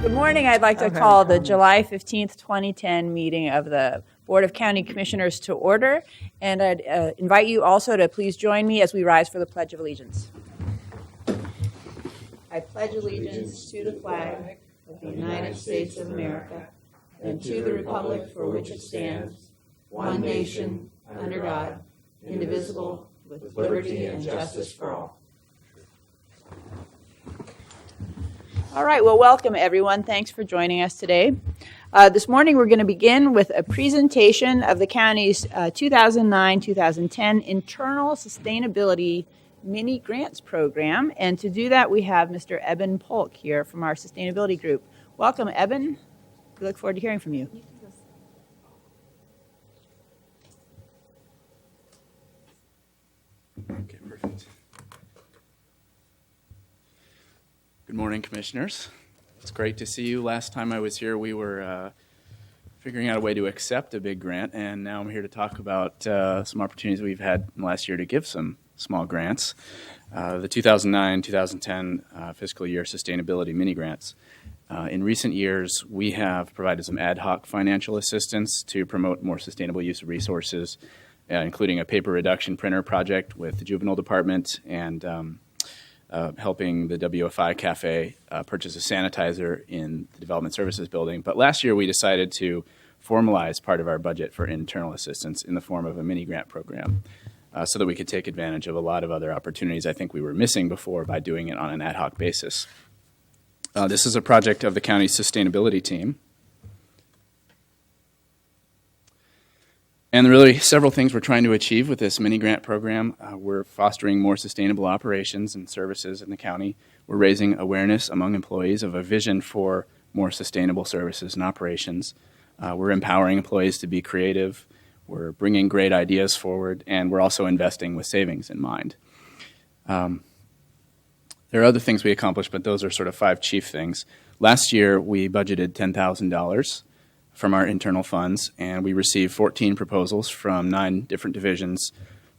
Good morning. I'd like to call the July 15th, 2010 meeting of the Board of County Commissioners to order. And I'd invite you also to please join me as we rise for the Pledge of Allegiance. I pledge allegiance to the flag of the United States of America and to the republic for which it stands, one nation, under God, indivisible, with liberty and justice for all. All right, well, welcome, everyone. Thanks for joining us today. This morning, we're going to begin with a presentation of the county's 2009-2010 Internal Sustainability Mini Grants Program. And to do that, we have Mr. Eben Polk here from our Sustainability Group. Welcome, Eben. We look forward to hearing from you. Okay, perfect. Good morning, Commissioners. It's great to see you. Last time I was here, we were figuring out a way to accept a big grant, and now I'm here to talk about some opportunities we've had last year to give some small grants. The 2009-2010 fiscal year sustainability mini grants. In recent years, we have provided some ad hoc financial assistance to promote more sustainable use of resources, including a paper reduction printer project with the Juvenile Department and helping the WFI Cafe purchase a sanitizer in the Development Services Building. But last year, we decided to formalize part of our budget for internal assistance in the form of a mini grant program so that we could take advantage of a lot of other opportunities I think we were missing before by doing it on an ad hoc basis. This is a project of the county's sustainability team. And there are really several things we're trying to achieve with this mini grant program. We're fostering more sustainable operations and services in the county. We're raising awareness among employees of a vision for more sustainable services and operations. We're empowering employees to be creative. We're bringing great ideas forward, and we're also investing with savings in mind. There are other things we accomplished, but those are sort of 5 chief things. Last year, we budgeted $10,000 from our internal funds, and we received 14 proposals from 9 different divisions,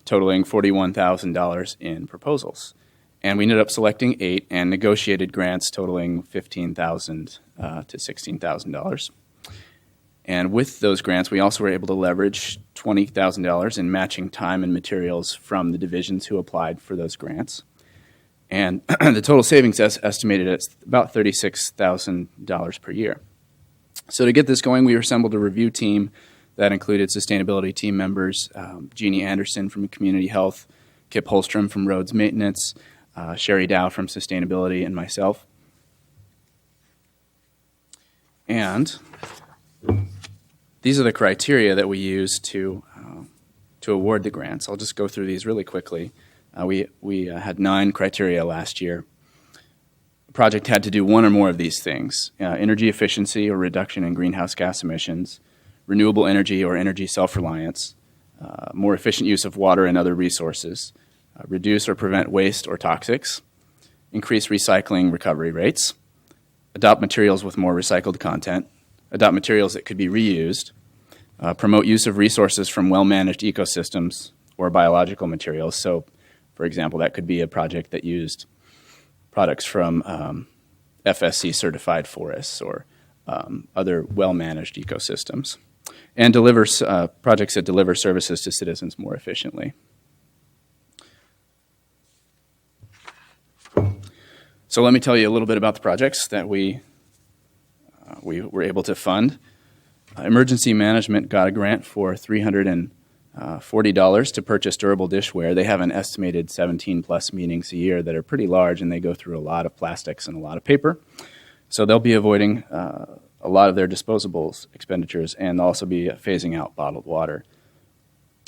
totaling $41,000 in proposals. And we ended up selecting 8 and negotiated grants totaling $15,000 to $16,000. And with those grants, we also were able to leverage $20,000 in matching time and materials from the divisions who applied for those grants. And the total savings is estimated at about $36,000 per year. So to get this going, we assembled a review team that included sustainability team members, Jeannie Anderson from Community Health, Kip Holstrom from Roads Maintenance, Sherry Dow from Sustainability, and myself. And these are the criteria that we use to award the grants. I'll just go through these really quickly. We had 9 criteria last year. The project had to do one or more of these things: energy efficiency or reduction in greenhouse gas emissions, renewable energy or energy self-reliance, more efficient use of water and other resources, reduce or prevent waste or toxics, increase recycling recovery rates, adopt materials with more recycled content, adopt materials that could be reused, promote use of resources from well-managed ecosystems or biological materials. So, for example, that could be a project that used products from FSC-certified forests or other well-managed ecosystems, and delivers projects that deliver services to citizens more efficiently. So let me tell you a little bit about the projects that we were able to fund. Emergency Management got a grant for $340 to purchase durable dishware. They have an estimated 17-plus meetings a year that are pretty large, and they go through a lot of plastics and a lot of paper. So they'll be avoiding a lot of their disposables expenditures and also be phasing out bottled water.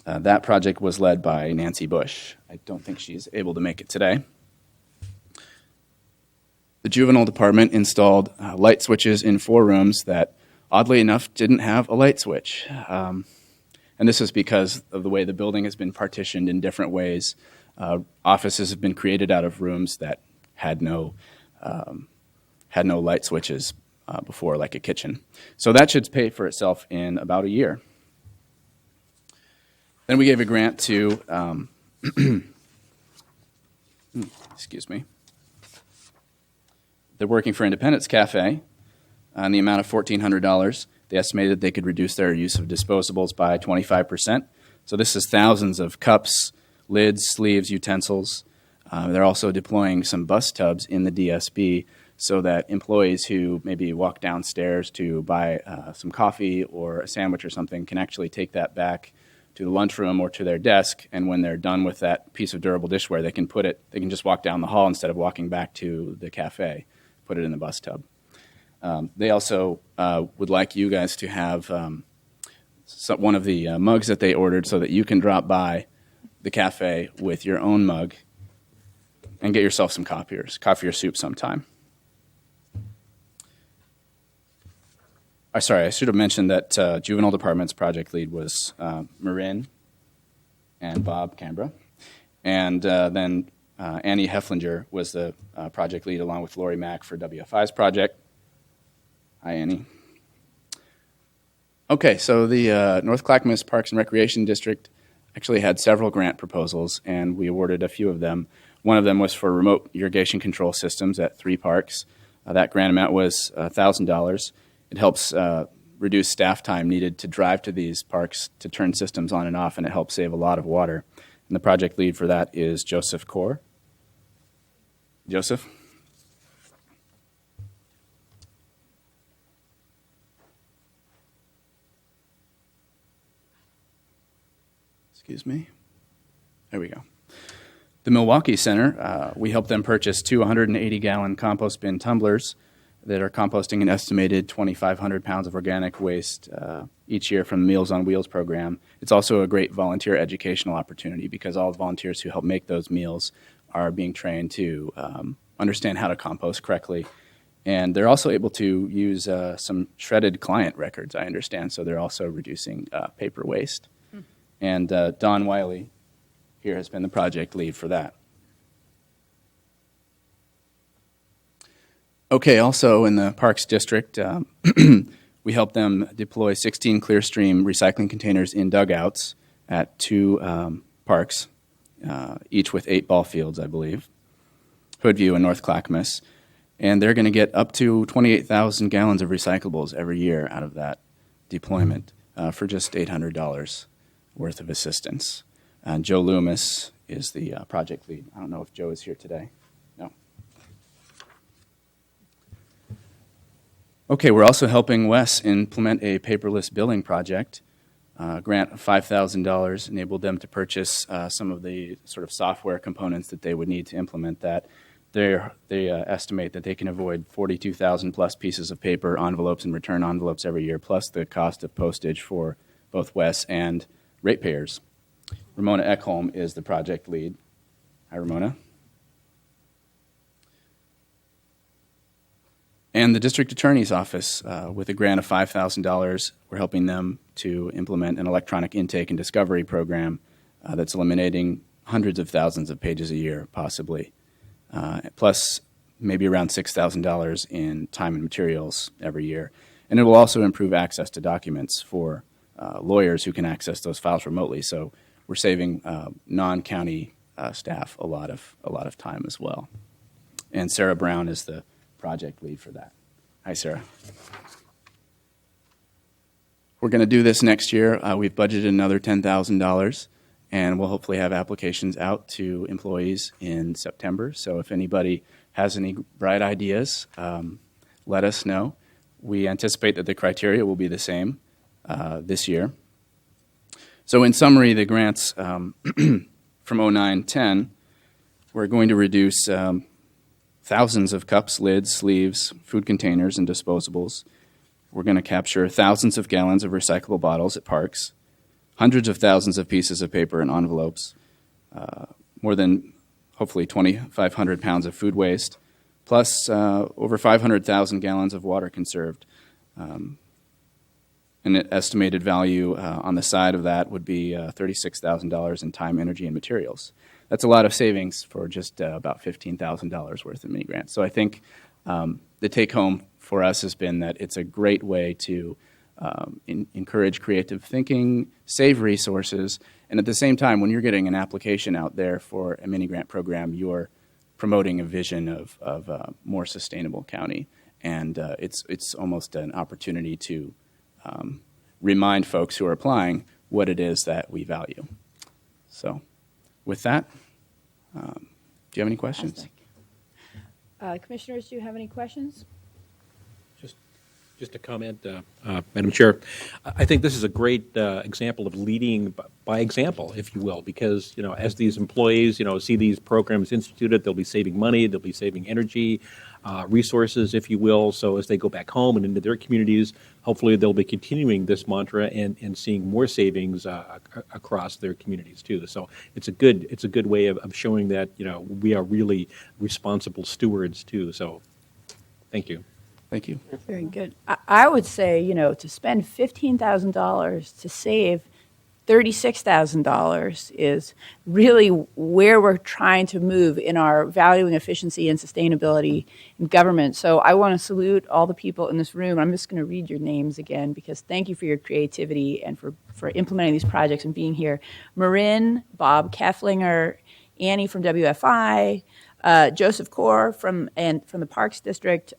That project was led by Nancy Bush. I don't think she's able to make it today. The Juvenile Department installed light switches in 4 rooms that, oddly enough, didn't have a light switch. And this is because of the way the building has been partitioned in different ways. Offices have been created out of rooms that had no light switches before, like a kitchen. So that should pay for itself in about a year. Then we gave a grant to, excuse me, the Working for Independence Cafe on the amount of $1,400. They estimated they could reduce their use of disposables by 25%. So this is thousands of cups, lids, sleeves, utensils. They're also deploying some bus tubs in the DSB so that employees who maybe walk downstairs to buy some coffee or a sandwich or something can actually take that back to the lunchroom or to their desk, and when they're done with that piece of durable dishware, they can just walk down the hall instead of walking back to the cafe, put it in the bus tub. They also would like you guys to have one of the mugs that they ordered so that you can drop by the cafe with your own mug and get yourself some coffee or soup sometime. Sorry, I should have mentioned that Juvenile Department's project lead was Marin and Bob Canberra. And then Annie Heflinger was the project lead along with Lori Mack for WFI's project. Hi, Annie. Okay, so the North Clackamas Parks and Recreation District actually had several grant proposals, and we awarded a few of them. One of them was for remote irrigation control systems at 3 parks. That grant amount was $1,000. It helps reduce staff time needed to drive to these parks to turn systems on and off, and it helps save a lot of water. And the project lead for that is Joseph Kaur. Joseph? Excuse me. There we go. The Milwaukee Center, we helped them purchase 2 180-gallon compost bin tumblers that are composting an estimated 2,500 pounds of organic waste each year from the Meals on Wheels program. It's also a great volunteer educational opportunity because all the volunteers who help make those meals are being trained to understand how to compost correctly. And they're also able to use some shredded client records, I understand, so they're also reducing paper waste. And Don Wiley here has been the project lead for that. Okay, also in the Parks District, We helped them deploy 16 Clearstream recycling containers in dugouts at 2 parks, each with 8 ball fields, I believe, Hoodview and North Clackamas. And they're going to get up to 28,000 gallons of recyclables every year out of that deployment for just $800 worth of assistance. And Joe Loomis is the project lead. I don't know if Joe is here today. No. Okay, we're also helping Wes implement a paperless billing project. Grant of $5,000 enabled them to purchase some of the sort of software components that they would need to implement that. They estimate that they can avoid 42,000 plus pieces of paper, envelopes, and return envelopes every year, plus the cost of postage for both Wes and ratepayers. Ramona Ekholm is the project lead. Hi, Ramona. And the district attorney's office, with a grant of $5,000, we're helping them to implement an electronic intake and discovery program that's eliminating hundreds of thousands of pages a year, possibly. Plus maybe around $6,000 in time and materials every year. And it will also improve access to documents for lawyers who can access those files remotely. So we're saving non-county staff a lot of time as well. And Sarah Brown is the project lead for that. Hi, Sarah. We're going to do this next year. We've budgeted another $10,000. And we'll hopefully have applications out to employees in September. So if anybody has any bright ideas, let us know. We anticipate that the criteria will be the same this year. So in summary, the grants from 09-10, we're going to reduce thousands of cups, lids, sleeves, food containers, and disposables. We're going to capture thousands of gallons of recyclable bottles at parks, hundreds of thousands of pieces of paper and envelopes, more than hopefully 2,500 pounds of food waste, plus over 500,000 gallons of water conserved. An estimated value on the side of that would be $36,000 in time, energy, and materials. That's a lot of savings for just about $15,000 worth of mini grants. So I think the take home for us has been that it's a great way to encourage creative thinking, save resources, and at the same time, when you're getting an application out there for a mini grant program, you're promoting a vision of a more sustainable county, and it's almost an opportunity to remind folks who are applying what it is that we value. So, with that, do you have any questions? Commissioners, do you have any questions? Just a comment, Madam Chair. I think this is a great example of leading by example, if you will, because, as these employees, see these programs instituted, they'll be saving money, they'll be saving energy, resources, if you will. So as they go back home and into their communities, hopefully they'll be continuing this mantra and seeing more savings across their communities too. So it's a good way of showing that, we are really responsible stewards too. So thank you. Thank you. Very good. I would say, to spend $15,000 to save $36,000 is really where we're trying to move in our valuing efficiency and sustainability in government. So I want to salute all the people in this room. I'm just going to read your names again because thank you for your creativity and for implementing these projects and being here. Marin, Bob Keflinger, Annie from WFI, Joseph Kaur from the Parks District,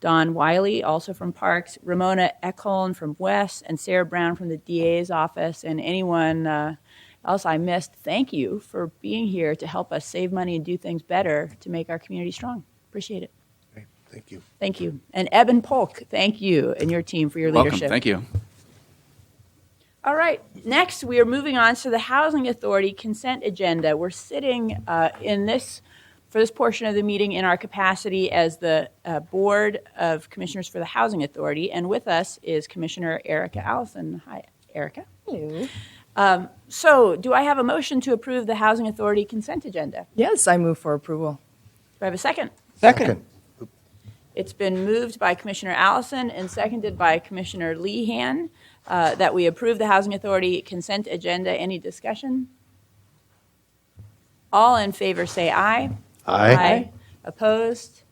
Don Wiley, also from Parks, Ramona Ekholm from West, and Sarah Brown from the DA's office, and anyone else I missed, thank you for being here to help us save money and do things better to make our community strong. Appreciate it. Okay, thank you. Thank you. And Eben Polk, thank you and your team for your leadership. Welcome. Thank you. All right. Next, we are moving on to the Housing Authority consent agenda. We're sitting for this portion of the meeting in our capacity as the Board of Commissioners for the Housing Authority, and with us is Commissioner Erica Allison. Hi, Erica. Hello. So, do I have a motion to approve the Housing Authority consent agenda? Yes, I move for approval. Do I have a second? Second. It's been moved by Commissioner Allison and seconded by Commissioner Lehan that we approve the Housing Authority consent agenda. Any discussion? All in favor say aye. Aye. Opposed?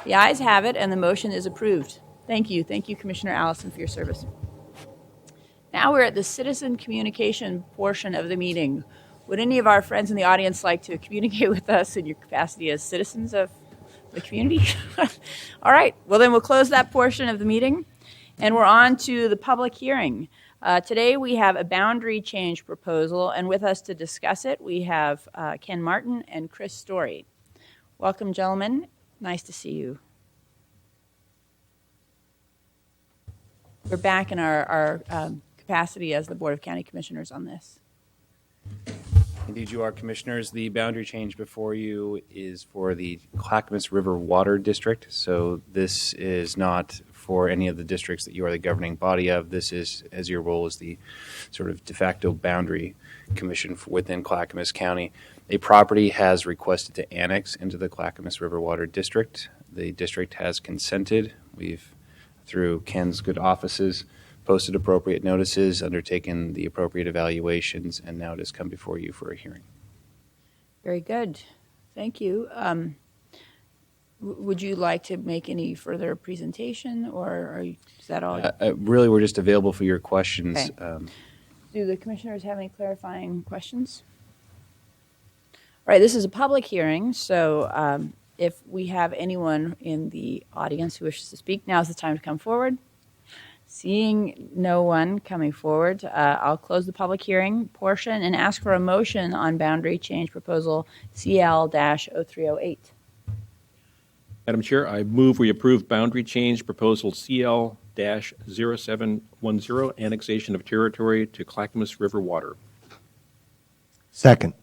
The ayes have it, and the motion is approved. Thank you. Thank you, Commissioner Allison, for your service. Now we're at the citizen communication portion of the meeting. Would any of our friends in the audience like to communicate with us in your capacity as citizens of the community? All right. Well, then we'll close that portion of the meeting, and we're on to the public hearing. Today we have a boundary change proposal, and with us to discuss it, we have Ken Martin and Chris Story. Welcome, gentlemen. Nice to see you. We're back in our capacity as the Board of County Commissioners on this. Indeed, you are, Commissioners. The boundary change before you is for the Clackamas River Water District. So this is not for any of the districts that you are the governing body of. This is, as your role as the sort of de facto boundary commission within Clackamas County. A property has requested to annex into the Clackamas River Water District. The district has consented. We've, through Ken's good offices, posted appropriate notices, undertaken the appropriate evaluations, and now it has come before you for a hearing. Very good. Thank you. Would you like to make any further presentation, or is that all? Really, we're just available for your questions. Okay. Do the commissioners have any clarifying questions? All right, this is a public hearing, so if we have anyone in the audience who wishes to speak, now is the time to come forward. Seeing no one coming forward, I'll close the public hearing portion and ask for a motion on boundary change proposal CL-0308. Madam Chair, I move we approve boundary change proposal CL-0710, annexation of territory to Clackamas River Water. Second.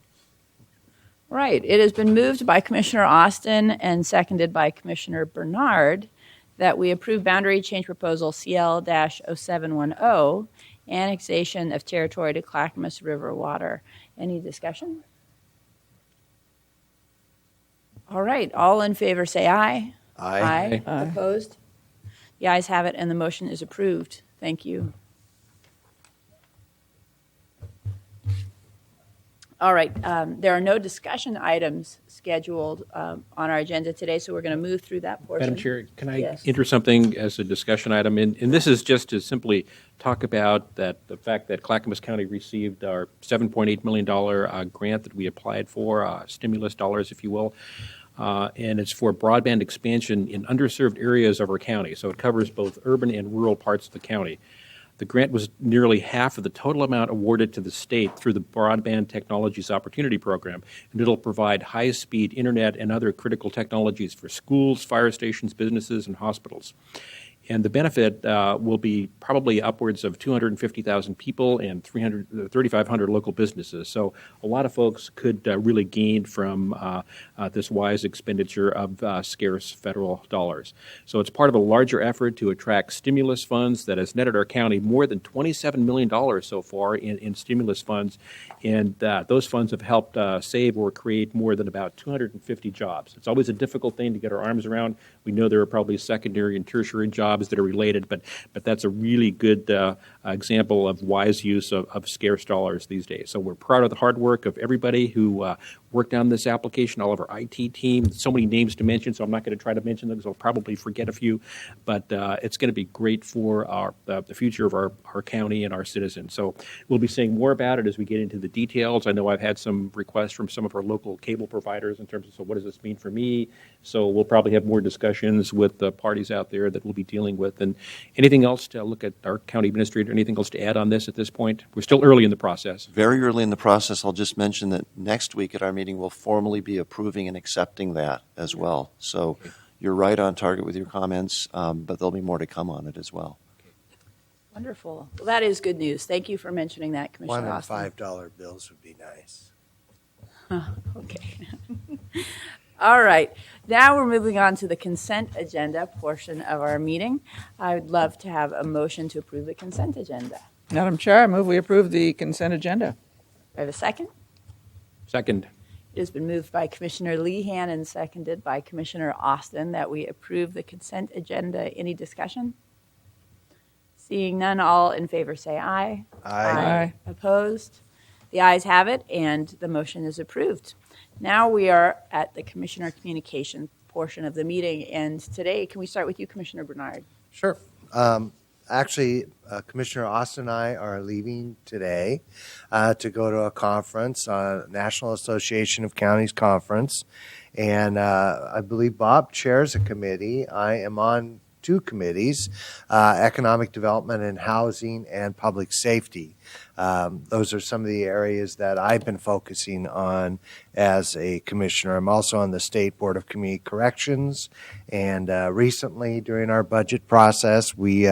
Right, it has been moved by Commissioner Austin and seconded by Commissioner Bernard that we approve boundary change proposal CL-0710, annexation of territory to Clackamas River Water. Any discussion? All right, all in favor say aye. Aye. Opposed? The ayes have it, and the motion is approved. Thank you. All right, there are no discussion items scheduled on our agenda today, so we're going to move through that portion. Madam Chair, can I Yes. enter something as a discussion item? And this is just to simply talk about the fact that Clackamas County received our $7.8 million grant that we applied for, stimulus dollars, if you will. And it's for broadband expansion in underserved areas of our county. So it covers both urban and rural parts of the county. The grant was nearly half of the total amount awarded to the state through the Broadband Technologies Opportunity Program, and it'll provide high-speed internet and other critical technologies for schools, fire stations, businesses, and hospitals. And the benefit will be probably upwards of 250,000 people and 3,500 local businesses. So a lot of folks could really gain from this wise expenditure of scarce federal dollars. So it's part of a larger effort to attract stimulus funds that has netted our county more than $27 million so far in stimulus funds. And those funds have helped save or create more than about 250 jobs. It's always a difficult thing to get our arms around. We know there are probably secondary and tertiary jobs that are related, but that's a really good example of wise use of scarce dollars these days. So we're proud of the hard work of everybody who worked on this application, all of our IT team. So many names to mention, so I'm not going to try to mention them because I'll probably forget a few, but it's going to be great for the future of our county and our citizens. So we'll be saying more about it as we get into the details. I know I've had some requests from some of our local cable providers in terms of, so what does this mean for me? So we'll probably have more discussions with the parties out there that we'll be dealing with. And anything else to look at our county administrator, anything else to add on this at this point? We're still early in the process. Very early in the process. I'll just mention that next week at our meeting, we'll formally be approving and accepting that as well. So you're right on target with your comments, but there'll be more to come on it as well. Wonderful. Well, that is good news. Thank you for mentioning that, Commissioner $1 Austin. and $5 bills would be nice. Okay. All right. Now we're moving on to the consent agenda portion of our meeting. I would love to have a motion to approve the consent agenda. Madam Chair, I move we approve the consent agenda. Do I have a second? Second. It has been moved by Commissioner Lehan and seconded by Commissioner Austin that we approve the consent agenda. Any discussion? Seeing none, all in favor say aye. Aye. Opposed? The ayes have it, and the motion is approved. Now we are at the Commissioner communication portion of the meeting, and today, can we start with you, Commissioner Bernard? Sure. Actually, Commissioner Austin and I are leaving today to go to a conference, National Association of Counties Conference. And I believe Bob chairs a committee. I am on two committees, Economic Development and Housing and Public Safety. Those are some of the areas that I've been focusing on as a commissioner. I'm also on the State Board of Community Corrections, and recently during our budget process, we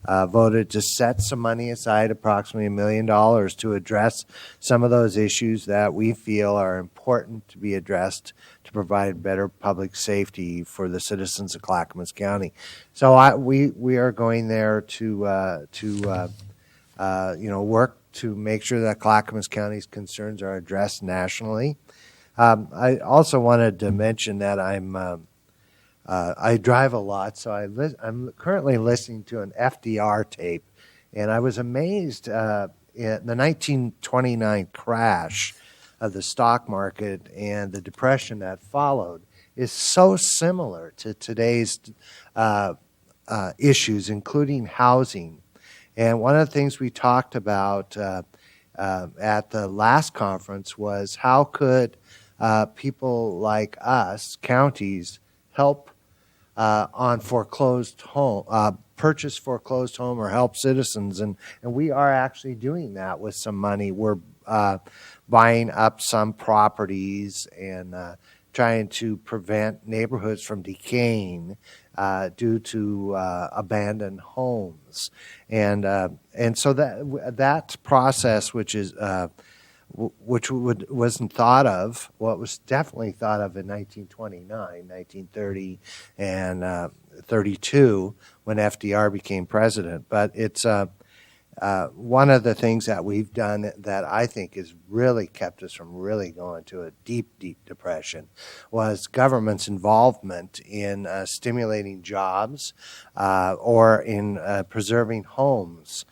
voted to set some money aside, approximately $1 million, to address some of those issues that we feel are important to be addressed to provide better public safety for the citizens of Clackamas County. So we are going there to work to make sure that Clackamas County's concerns are addressed nationally. I also wanted to mention that I drive a lot, so I'm currently listening to an FDR tape, and I was amazed at the 1929 crash of the stock market and the depression that followed is so similar to today's issues, including housing. And one of the things we talked about at the last conference was how could people like us, counties, help on foreclosed home, purchase foreclosed home or help citizens. And we are actually doing that with some money. We're buying up some properties and trying to prevent neighborhoods from decaying due to abandoned homes. And so that process, which wasn't thought of, well, it was definitely thought of in 1929, 1930, and 32 when FDR became president. But it's one of the things that we've done that I think has really kept us from really going to a deep, deep depression was government's involvement in stimulating jobs or in preserving homes,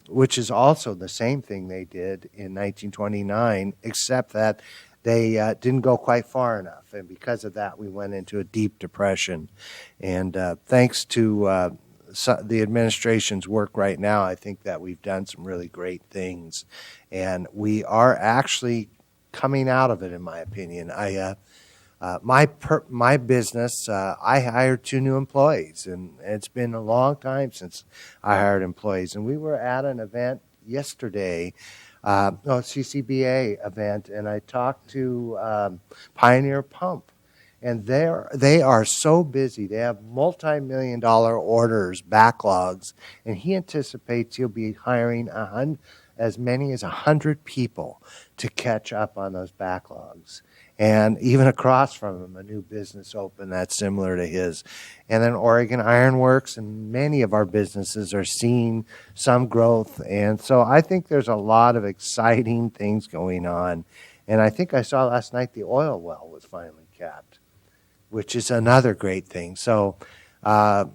which is also the same thing they did in 1929, except that they didn't go quite far enough. And because of that, we went into a deep depression. And thanks to the administration's work right now, I think that we've done some really great things. And we are actually coming out of it, in my opinion. My business, I hired 2 new employees, and it's been a long time since I hired employees. And we were at an event yesterday, CCBA event, and I talked to Pioneer Pump. And they are so busy. They have multi-million-dollar orders, backlogs, and he anticipates he'll be hiring as many as 100 people to catch up on those backlogs. And even across from him, a new business opened that's similar to his. And then Oregon Iron Works, and many of our businesses are seeing some growth. And so I think there's a lot of exciting things going on. And I think I saw last night the oil well was finally capped, which is another great thing. So I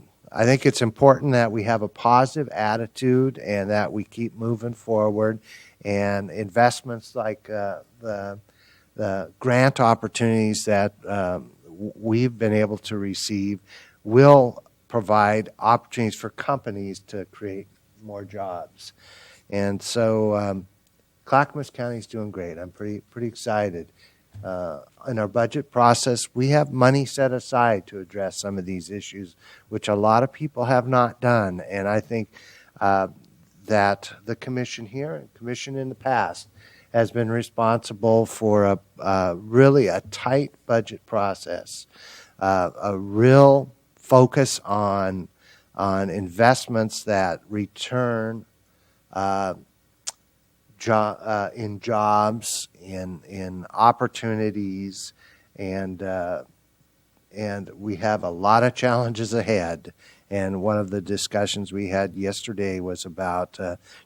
think it's important that we have a positive attitude and that we keep moving forward. And investments like the grant opportunities that we've been able to receive will provide opportunities for companies to create more jobs. And so Clackamas County is doing great. I'm pretty excited. In our budget process, we have money set aside to address some of these issues, which a lot of people have not done. And I think that the commission here and commission in the past has been responsible for really a tight budget process, a real focus on investments that return in jobs, in opportunities, and we have a lot of challenges ahead. And one of the discussions we had yesterday was about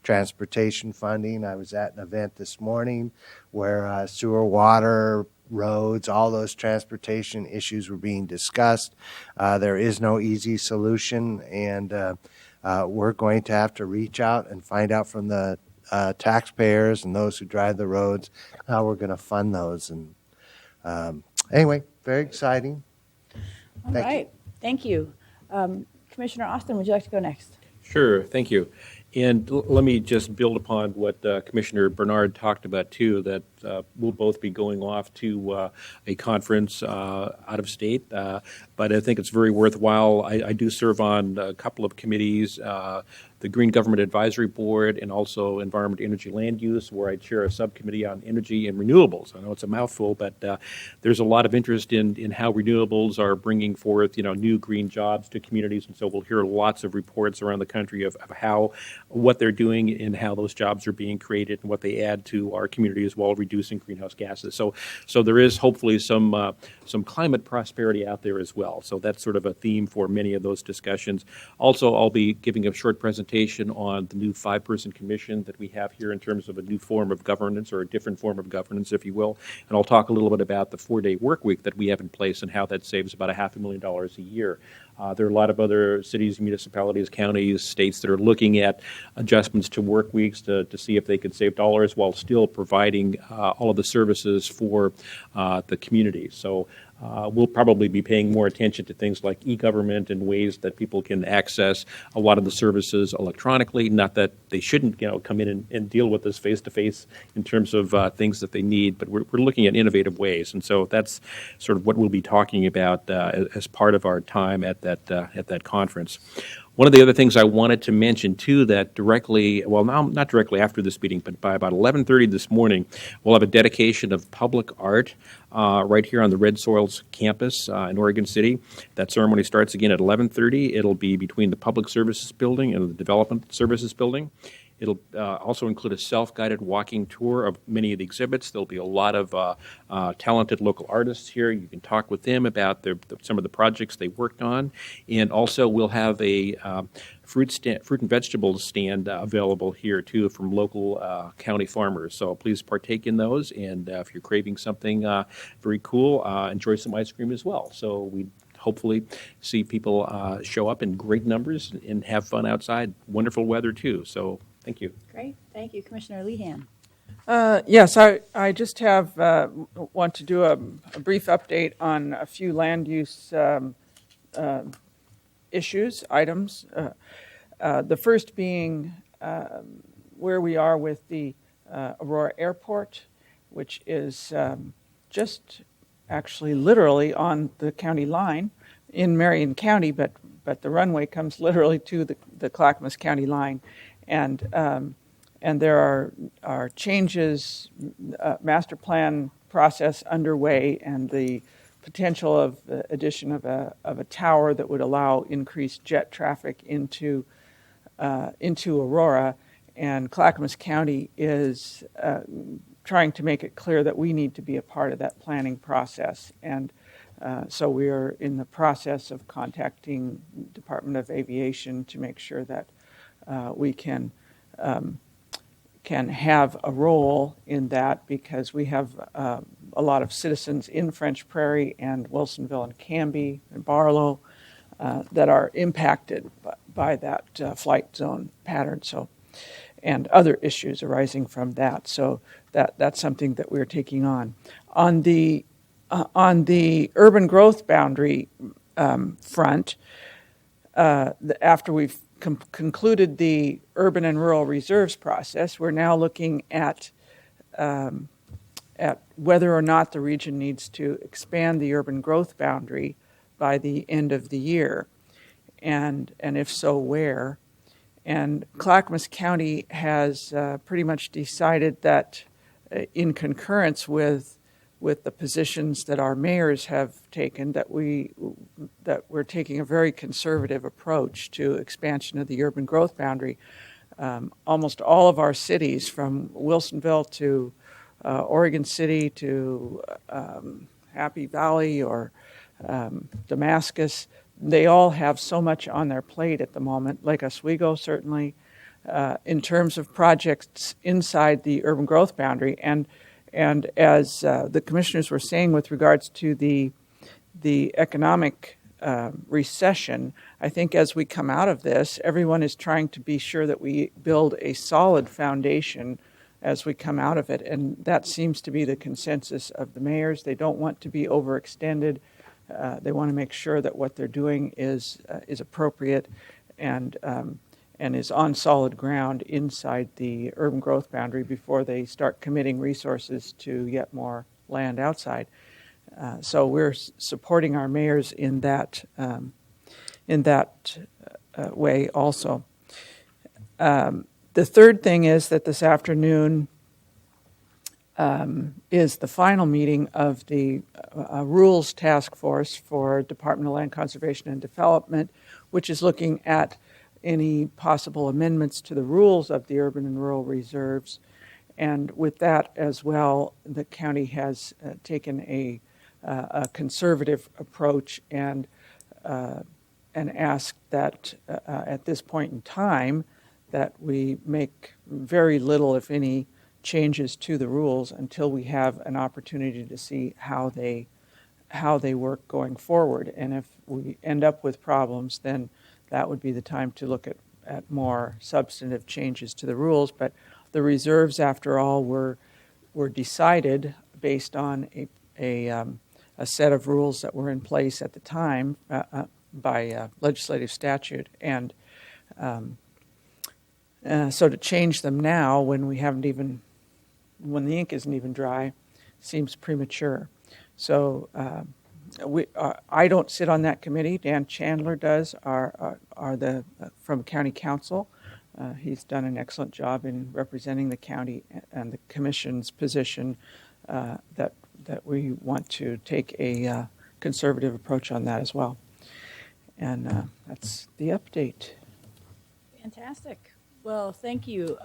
transportation funding. I was at an event this morning where sewer, water, roads, all those transportation issues were being discussed. There is no easy solution, and we're going to have to reach out and find out from the taxpayers and those who drive the roads how we're going to fund those. And anyway, very exciting. All right. Thank you. Commissioner Austin, would you like to go next? Sure, thank you. And let me just build upon what Commissioner Bernard talked about too, that we'll both be going off to a conference out of state, but I think it's very worthwhile. I do serve on a couple of committees, the Green Government Advisory Board and also Environment, Energy, Land Use, where I chair a subcommittee on energy and renewables. I know it's a mouthful, but there's a lot of interest in how renewables are bringing forth, new green jobs to communities, and so we'll hear lots of reports around the country of what they're doing and how those jobs are being created and what they add to our communities while reducing greenhouse gases. So there is hopefully some climate prosperity out there as well. So that's sort of a theme for many of those discussions. Also, I'll be giving a short presentation on the new 5-person commission that we have here in terms of a new form of governance, or a different form of governance, if you will. And I'll talk a little bit about the 4-day work week that we have in place and how that saves about $500,000 a year. There are a lot of other cities, municipalities, counties, states that are looking at adjustments to work weeks to see if they could save dollars while still providing all of the services for the community. So we'll probably be paying more attention to things like e-government and ways that people can access a lot of the services electronically. Not that they shouldn't, come in and deal with us face-to-face in terms of things that they need, but we're looking at innovative ways. And so that's sort of what we'll be talking about as part of our time at that conference. One of the other things I wanted to mention, too, that directly, well, not directly after this meeting, but by about 11:30 this morning, we'll have a dedication of public art right here on the Red Soils campus in Oregon City. That ceremony starts again at 11:30. It'll be between the Public Services Building and the Development Services Building. It'll also include a self-guided walking tour of many of the exhibits. There'll be a lot of talented local artists here. You can talk with them about some of the projects they worked on. And also we'll have a fruit and vegetables stand available here, too, from local county farmers. So please partake in those. And if you're craving something very cool, enjoy some ice cream as well. So we hopefully see people show up in great numbers and have fun outside. Wonderful weather, too. So thank you. Great. Thank you. Commissioner Lehan. Yes, I just want to do a brief update on a few land use issues, items. The first being where we are with the Aurora Airport, which is just actually literally on the county line in Marion County, but the runway comes literally to the Clackamas County line. And there are changes, master plan process underway, and the potential of the addition of a tower that would allow increased jet traffic into Aurora. And Clackamas County is trying to make it clear that we need to be a part of that planning process. And so we are in the process of contacting Department of Aviation to make sure that we can have a role in that, because we have a lot of citizens in French Prairie and Wilsonville and Canby and Barlow that are impacted by that flight zone pattern. So, and other issues arising from that. So that's something that we're taking on. On the urban growth boundary front, after we've concluded the urban and rural reserves process, we're now looking at whether or not the region needs to expand the urban growth boundary by the end of the year, and if so, where. And Clackamas County has pretty much decided that, in concurrence with the positions that our mayors have taken, that we're taking a very conservative approach to expansion of the urban growth boundary. Almost all of our cities, from Wilsonville to Oregon City to Happy Valley or Damascus, they all have so much on their plate at the moment. Lake Oswego, certainly, in terms of projects inside the urban growth boundary. And as the commissioners were saying with regards to the economic recession, I think as we come out of this, everyone is trying to be sure that we build a solid foundation as we come out of it. And that seems to be the consensus of the mayors. They don't want to be overextended. make sure that what they're doing is appropriate and is on solid ground inside the urban growth boundary before they start committing resources to yet more land outside. So we're supporting our mayors in that way also. The third thing is that this afternoon is the final meeting of the Rules Task Force for Department of Land Conservation and Development, which is looking at any possible amendments to the rules of the urban and rural reserves. And with that as well, the county has taken a conservative approach and asked that at this point in time that we make very little, if any, changes to the rules until we have an opportunity to see how they work going forward. And if we end up with problems, then that would be the time to look at more substantive changes to the rules. But the reserves, after all, were decided based on a set of rules that were in place at the time by legislative statute, and so to change them now when the ink isn't even dry seems premature. So I don't sit on that committee. Dan Chandler does, from County Council. He's done an excellent job in representing the county and the commission's position that we want to take a conservative approach on that as well. And that's the update. Fantastic. Well, thank you.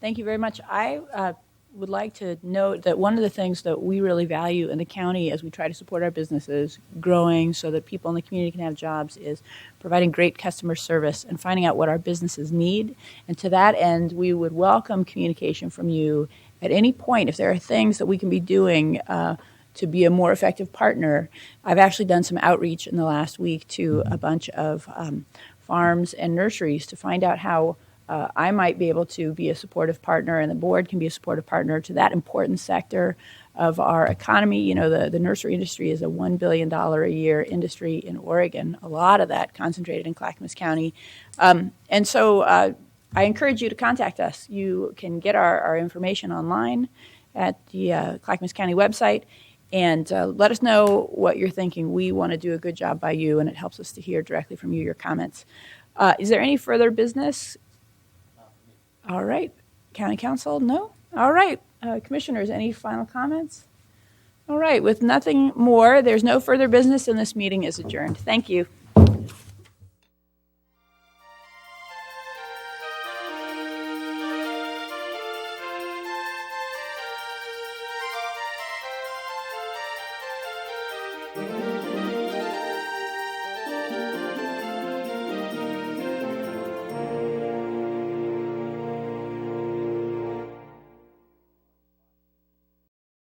Thank you very much. I would like to note that one of the things that we really value in the county as we try to support our businesses growing so that people in the community can have jobs is providing great customer service and finding out what our businesses need. And to that end, we would welcome communication from you at any point if there are things that we can be doing to be a more effective partner. I've actually done some outreach in the last week to a bunch of farms and nurseries to find out how I might be able to be a supportive partner, and the board can be a supportive partner to that important sector of our economy. You know, the nursery industry is a $1 billion a year industry in Oregon, a lot of that concentrated in Clackamas County. And so I encourage you to contact us. You can get our information online at the Clackamas County website, and let us know what you're thinking. We want to do a good job by you, and it helps us to hear directly from you, your comments. Is there any further business? All right. County Council, no? All right. Commissioners, any final comments? All right. With nothing more, there's no further business, and this meeting is adjourned. Thank you.